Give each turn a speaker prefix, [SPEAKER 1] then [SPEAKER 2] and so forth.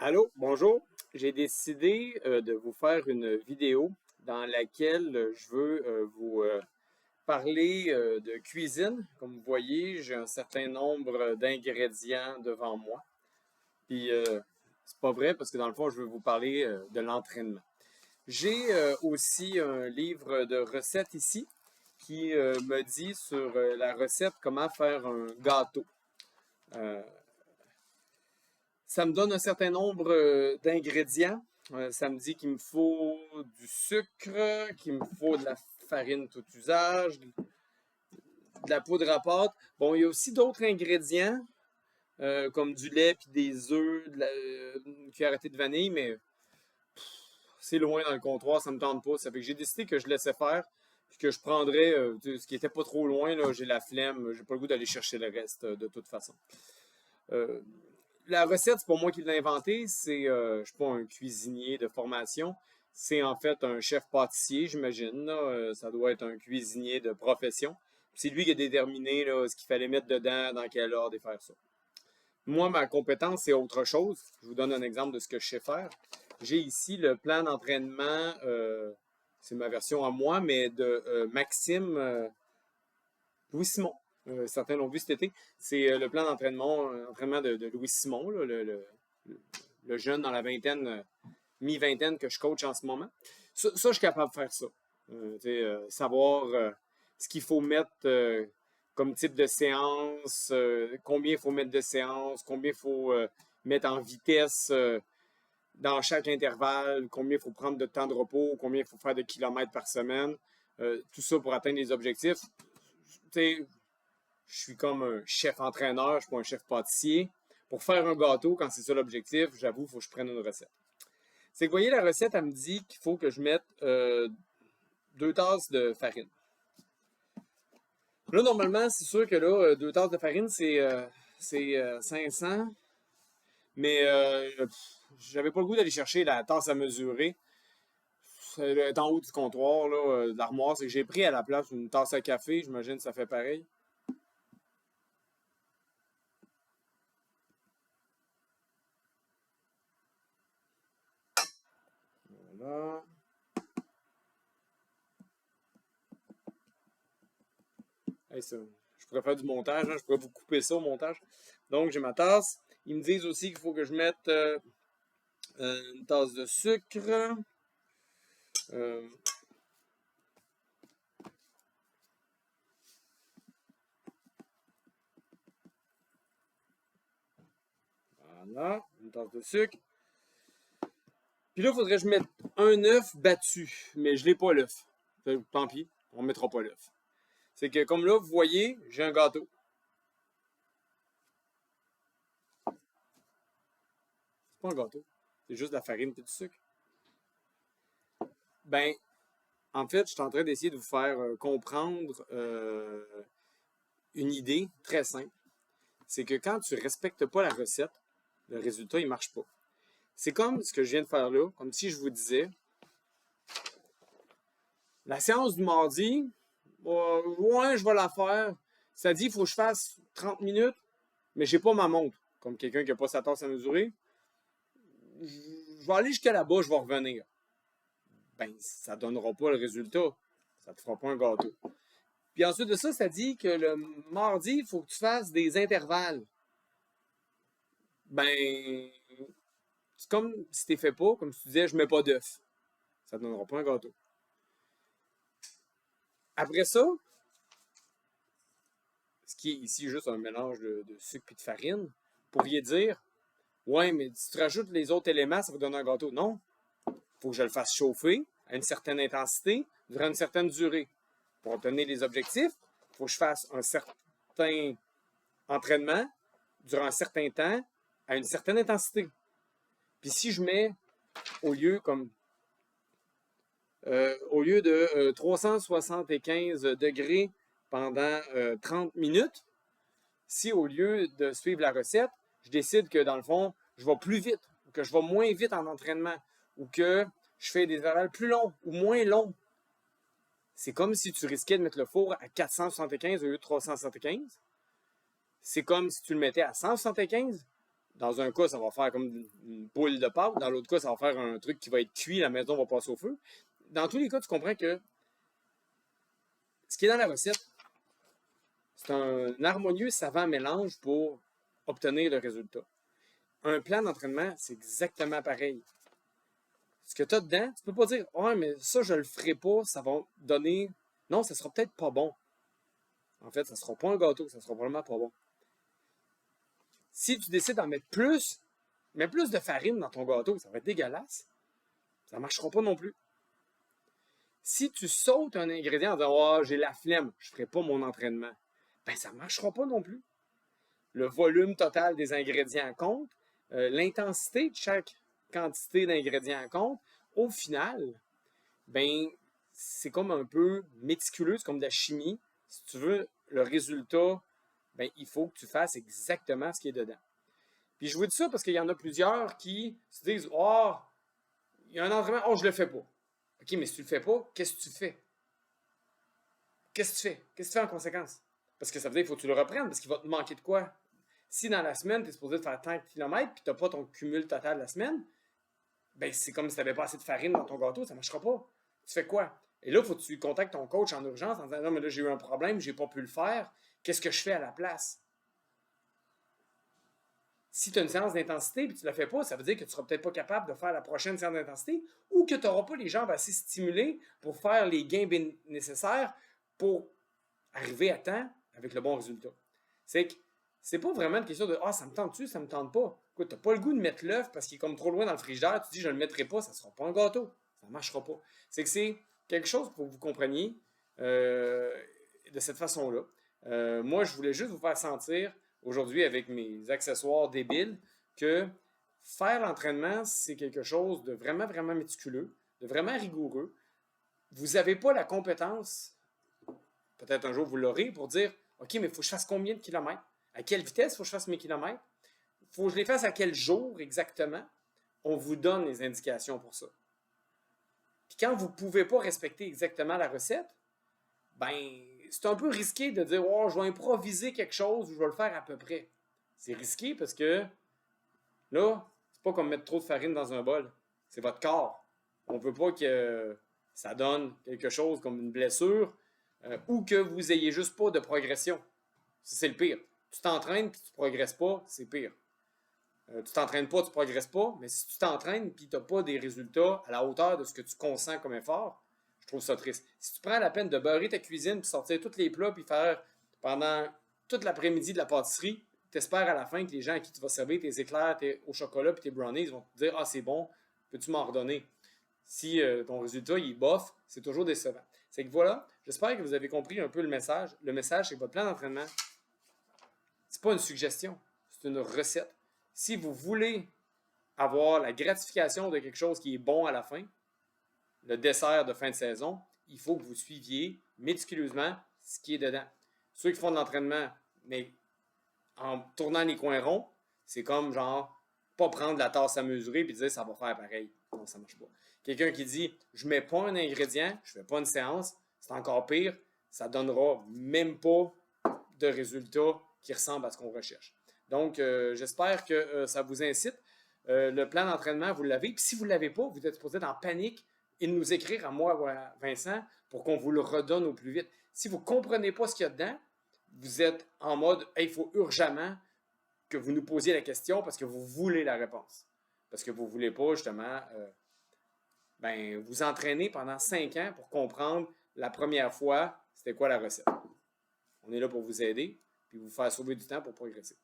[SPEAKER 1] Allô, bonjour. J'ai décidé de vous faire une vidéo dans laquelle je veux vous parler de cuisine. Comme vous voyez, j'ai un certain nombre d'ingrédients devant moi. Puis c'est pas vrai parce que dans le fond, je veux vous parler de l'entraînement. J'ai aussi un livre de recettes ici qui me dit sur la recette comment faire un gâteau. Euh, Ça me donne un certain nombre d'ingrédients. Ça me dit qu'il me faut du sucre, qu'il me faut de la farine tout usage, de la poudre à pâte. Bon, il y a aussi d'autres ingrédients, comme du lait puis des œufs, une cuillerée de vanille, mais c'est loin dans le comptoir, ça me tente pas. Ça fait que j'ai décidé que je laissais faire, puis que je prendrais ce qui était pas trop loin, là, j'ai la flemme, j'ai pas le goût d'aller chercher le reste de toute façon. Euh, la recette, c'est pas moi qui l'ai inventée, je suis pas un cuisinier de formation, c'est en fait un chef pâtissier, j'imagine, là. Ça doit être un cuisinier de profession. C'est lui qui a déterminé là, ce qu'il fallait mettre dedans, dans quel ordre et faire ça. Moi, ma compétence, c'est autre chose. Je vous donne un exemple de ce que je sais faire. J'ai ici le plan d'entraînement, c'est ma version à moi, mais de Maxime Louis Simon. Certains l'ont vu cet été. C'est le plan d'entraînement de Louis Simon, là, le jeune dans la vingtaine, mi-vingtaine que je coach en ce moment. Ça, je suis capable de faire ça. Savoir ce qu'il faut mettre comme type de séance, combien il faut mettre de séance, combien il faut mettre en vitesse dans chaque intervalle, combien il faut prendre de temps de repos, combien il faut faire de kilomètres par semaine. Tout ça pour atteindre les objectifs. Je suis comme un chef entraîneur, je ne suis pas un chef pâtissier. Pour faire un gâteau, quand c'est ça l'objectif, j'avoue, il faut que je prenne une recette. C'est que, vous voyez, la recette, elle me dit qu'il faut que je mette 2 tasses de farine. Là, normalement, c'est sûr que là, 2 tasses de farine, c'est 500. Mais j'avais pas le goût d'aller chercher la tasse à mesurer. Elle est en haut du comptoir, là, de l'armoire. C'est que j'ai pris à la place une tasse à café. J'imagine que ça fait pareil. Voilà. Hey, ça, je pourrais faire du montage, hein, je pourrais vous couper ça au montage. Donc, j'ai ma tasse. Ils me disent aussi qu'il faut que je mette une tasse de sucre. Euh, voilà, une tasse de sucre. Puis là, il faudrait que je mette un œuf battu, mais je l'ai pas l'œuf. Tant pis, on ne mettra pas l'œuf. C'est que comme là, vous voyez, j'ai un gâteau. C'est pas un gâteau, c'est juste de la farine et du sucre. Ben, en fait, je suis en train d'essayer de vous faire comprendre une idée très simple. C'est que quand tu respectes pas la recette, le résultat, il marche pas. C'est comme ce que je viens de faire là, comme si je vous disais, la séance du mardi, ouais, je vais la faire. Ça dit, il faut que je fasse 30 minutes, mais j'ai pas ma montre. Comme quelqu'un qui n'a pas sa tasse à mesurer. Je vais aller jusqu'à là-bas, je vais revenir. Ben, ça donnera pas le résultat. Ça te fera pas un gâteau. Puis ensuite de ça, ça dit que le mardi, il faut que tu fasses des intervalles. Ben, c'est comme si tu fait pas, comme si tu disais, je mets pas d'œuf. Ça ne donnera pas un gâteau. Après ça, ce qui est ici juste un mélange de sucre et de farine, vous pourriez dire, ouais, mais si tu rajoutes les autres éléments, ça va donner un gâteau. Non, il faut que je le fasse chauffer à une certaine intensité, durant une certaine durée. Pour obtenir les objectifs, il faut que je fasse un certain entraînement durant un certain temps à une certaine intensité. Puis si je mets au lieu comme au lieu de 375 degrés pendant 30 minutes, si au lieu de suivre la recette, je décide que dans le fond, je vais plus vite, ou que je vais moins vite en entraînement, ou que je fais des intervalles plus longs ou moins longs, c'est comme si tu risquais de mettre le four à 475 au lieu de 375. C'est comme si tu le mettais à 175. Dans un cas, ça va faire comme une boule de pâte. Dans l'autre cas, ça va faire un truc qui va être cuit, la maison va passer au feu. Dans tous les cas, tu comprends que ce qui est dans la recette, c'est un harmonieux, savant mélange pour obtenir le résultat. Un plan d'entraînement, c'est exactement pareil. Ce que tu as dedans, tu ne peux pas dire « Ouais, mais ça, je ne le ferai pas, ça va donner... » Non, ça ne sera peut-être pas bon. En fait, ça ne sera pas un gâteau, ça ne sera probablement pas bon. Si tu décides d'en mettre plus, mets plus de farine dans ton gâteau, ça va être dégueulasse. Ça ne marchera pas non plus. Si tu sautes un ingrédient en disant « Oh, j'ai la flemme, je ne ferai pas mon entraînement », ben ça ne marchera pas non plus. Le volume total des ingrédients compte, l'intensité de chaque quantité d'ingrédients compte. Au final, ben c'est comme un peu méticuleux, c'est comme de la chimie. Si tu veux le résultat, ben il faut que tu fasses exactement ce qui est dedans. Puis je vous dis ça parce qu'il y en a plusieurs qui se disent « Oh, il y a un entraînement, oh, je le fais pas. » OK, mais si tu le fais pas, qu'est-ce que tu fais? Qu'est-ce que tu fais? Qu'est-ce que tu fais en conséquence? Parce que ça veut dire qu'il faut que tu le reprennes, parce qu'il va te manquer de quoi? Si dans la semaine, tu es supposé faire tant de kilomètres, puis tu n'as pas ton cumul total de la semaine, ben c'est comme si tu n'avais pas assez de farine dans ton gâteau, ça ne marchera pas. Tu fais quoi? Et là, il faut que tu contactes ton coach en urgence en disant « Non, mais là, j'ai eu un problème, je n'ai pas pu le faire. Qu'est-ce que je fais à la place? » Si tu as une séance d'intensité et tu ne la fais pas, ça veut dire que tu ne seras peut-être pas capable de faire la prochaine séance d'intensité ou que tu n'auras pas les jambes assez stimulées pour faire les gains nécessaires pour arriver à temps avec le bon résultat. C'est que c'est pas vraiment une question de « Ah, ça me tente-tu, ça me tente pas. » Écoute, tu n'as pas le goût de mettre l'œuf parce qu'il est comme trop loin dans le frigidaire, tu dis « Je ne le mettrai pas, ça ne sera pas un gâteau. » Ça ne marchera pas. C'est que c'est quelque chose pour que vous compreniez de cette façon-là. Moi, je voulais juste vous faire sentir aujourd'hui avec mes accessoires débiles que faire l'entraînement, c'est quelque chose de vraiment, vraiment méticuleux, de vraiment rigoureux. Vous n'avez pas la compétence, peut-être un jour vous l'aurez, pour dire « OK, mais il faut que je fasse combien de kilomètres? À quelle vitesse il faut que je fasse mes kilomètres? Il faut que je les fasse à quel jour exactement? » On vous donne les indications pour ça. Puis quand vous ne pouvez pas respecter exactement la recette, ben c'est un peu risqué de dire « Oh, je vais improviser quelque chose ou je vais le faire à peu près. » C'est risqué parce que là, c'est pas comme mettre trop de farine dans un bol. C'est votre corps. On ne veut pas que ça donne quelque chose comme une blessure ou que vous ayez juste pas de progression. C'est le pire. Tu t'entraînes et tu ne progresses pas, c'est pire. Tu t'entraînes pas, tu ne progresses pas, mais si tu t'entraînes et tu n'as pas des résultats à la hauteur de ce que tu consens comme effort, je trouve ça triste. Si tu prends la peine de beurrer ta cuisine, puis sortir tous les plats, puis faire pendant toute l'après-midi de la pâtisserie, tu espères à la fin que les gens à qui tu vas servir tes éclairs, tes au chocolat puis tes brownies vont te dire « Ah, c'est bon, peux-tu m'en redonner? » Si ton résultat il est bof, c'est toujours décevant. C'est que voilà, j'espère que vous avez compris un peu le message. Le message, c'est que votre plan d'entraînement, c'est pas une suggestion, c'est une recette. Si vous voulez avoir la gratification de quelque chose qui est bon à la fin, le dessert de fin de saison, il faut que vous suiviez méticuleusement ce qui est dedans. Ceux qui font de l'entraînement, mais en tournant les coins ronds, c'est comme genre, pas prendre la tasse à mesurer et dire ça va faire pareil. Non, ça ne marche pas. Quelqu'un qui dit je ne mets pas un ingrédient, je ne fais pas une séance, c'est encore pire, ça ne donnera même pas de résultats qui ressemblent à ce qu'on recherche. Donc, j'espère que ça vous incite. Le plan d'entraînement, vous l'avez. Puis si vous ne l'avez pas, vous êtes supposé être en panique et de nous écrire à moi ou à Vincent pour qu'on vous le redonne au plus vite. Si vous ne comprenez pas ce qu'il y a dedans, vous êtes en mode hey, il faut urgemment que vous nous posiez la question parce que vous voulez la réponse. Parce que vous ne voulez pas justement vous entraîner pendant 5 ans pour comprendre la première fois c'était quoi la recette. On est là pour vous aider puis vous faire sauver du temps pour progresser.